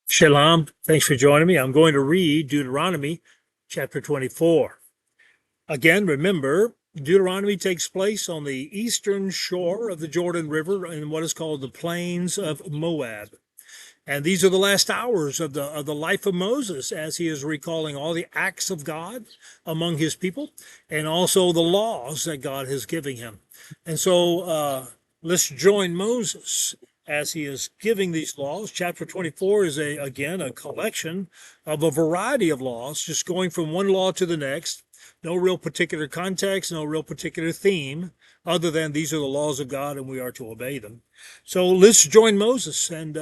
Shalom. Thanks for joining me. I'm going to read Deuteronomy chapter 24. Again, remember, Deuteronomy takes place on the eastern shore of the Jordan River in what is called the plains of Moab. And these are the last hours of the life of Moses as he is recalling all the acts of God among his people and also the laws that God has given him. And so let's join Moses as he is giving these laws. Chapter 24 is again a collection of a variety of laws, just going from one law to the next. No real particular context, no real particular theme, other than these are the laws of God and we are to obey them. So let's join Moses and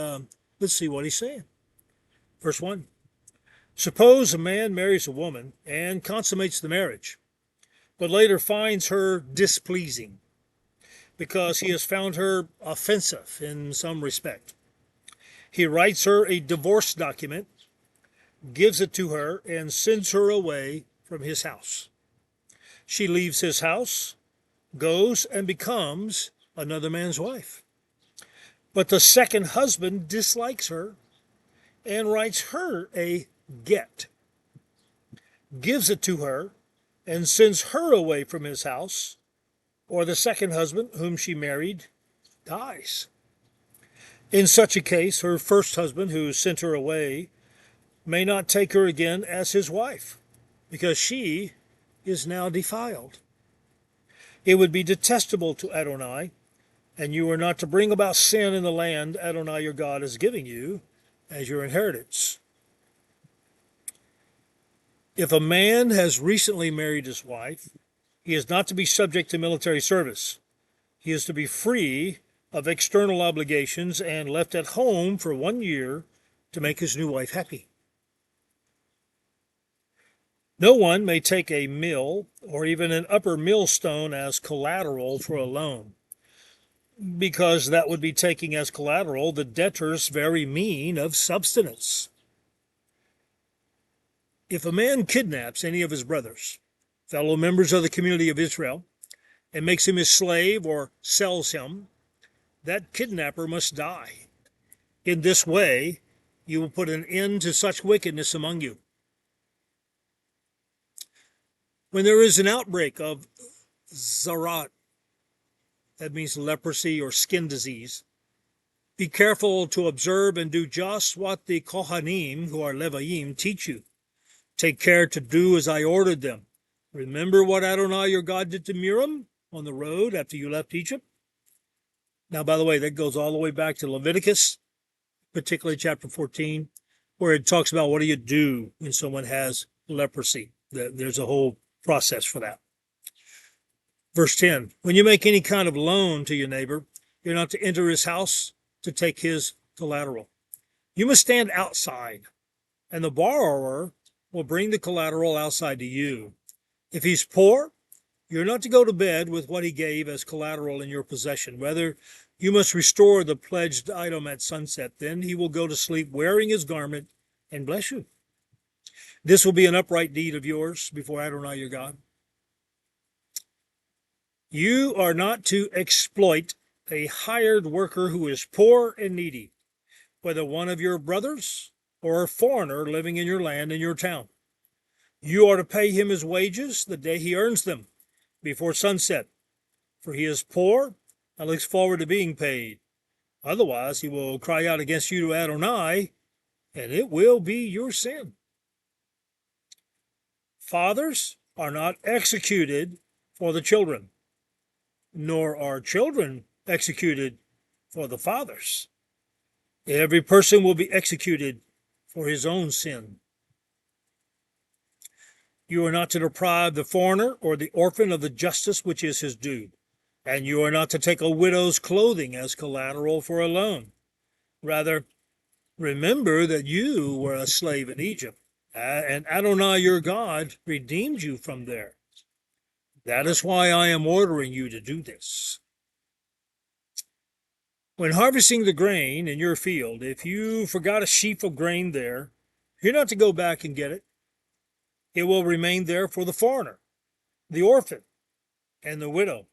let's see what he's saying. Verse 1. Suppose a man marries a woman and consummates the marriage, but later finds her displeasing because he has found her offensive in some respect. He writes her a divorce document, gives it to her, and sends her away from his house. She leaves his house, goes and becomes another man's wife. But the second husband dislikes her and writes her a get, gives it to her, and sends her away from his house, or the second husband, whom she married, dies. In such a case, her first husband, who sent her away, may not take her again as his wife, because she is now defiled. It would be detestable to Adonai, and you are not to bring about sin in the land Adonai your God is giving you as your inheritance. If a man has recently married his wife, he is not to be subject to military service. He is to be free of external obligations and left at home for 1 year to make his new wife happy. No one may take a mill or even an upper millstone as collateral for a loan, because that would be taking as collateral the debtor's very mean of subsistence. If a man kidnaps any of his brothers, fellow members of the community of Israel, and makes him his slave or sells him, that kidnapper must die. In this way, you will put an end to such wickedness among you. When there is an outbreak of zarat, that means leprosy or skin disease, be careful to observe and do just what the Kohanim, who are Leviim, teach you. Take care to do as I ordered them. Remember what Adonai your God did to Miriam on the road after you left Egypt? Now, by the way, that goes all the way back to Leviticus, particularly chapter 14, where it talks about what do you do when someone has leprosy. There's a whole process for that. Verse 10, when you make any kind of loan to your neighbor, you're not to enter his house to take his collateral. You must stand outside, and the borrower will bring the collateral outside to you. If he's poor, you're not to go to bed with what he gave as collateral in your possession. Rather, you must restore the pledged item at sunset. Then he will go to sleep wearing his garment and bless you. This will be an upright deed of yours before Adonai your God. You are not to exploit a hired worker who is poor and needy, whether one of your brothers or a foreigner living in your land in your town. You are to pay him his wages the day he earns them, before sunset, for he is poor and looks forward to being paid. Otherwise, he will cry out against you to Adonai, and it will be your sin. Fathers are not executed for the children, nor are children executed for the fathers. Every person will be executed for his own sin. You are not to deprive the foreigner or the orphan of the justice which is his due, and you are not to take a widow's clothing as collateral for a loan. Rather, remember that you were a slave in Egypt, and Adonai your God redeemed you from there. That is why I am ordering you to do this. When harvesting the grain in your field, if you forgot a sheaf of grain there, you're not to go back and get it. It will remain there for the foreigner, the orphan, and the widow,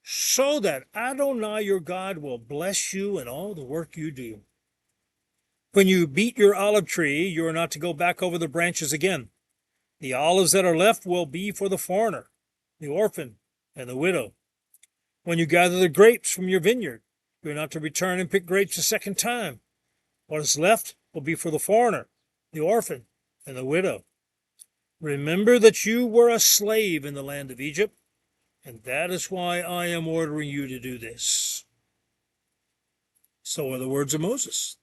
so that Adonai your God will bless you in all the work you do. When you beat your olive tree, you are not to go back over the branches again. The olives that are left will be for the foreigner, the orphan, and the widow. When you gather the grapes from your vineyard, you are not to return and pick grapes a second time. What is left will be for the foreigner, the orphan, and the widow. Remember that you were a slave in the land of Egypt, and that is why I am ordering you to do this. So are the words of Moses.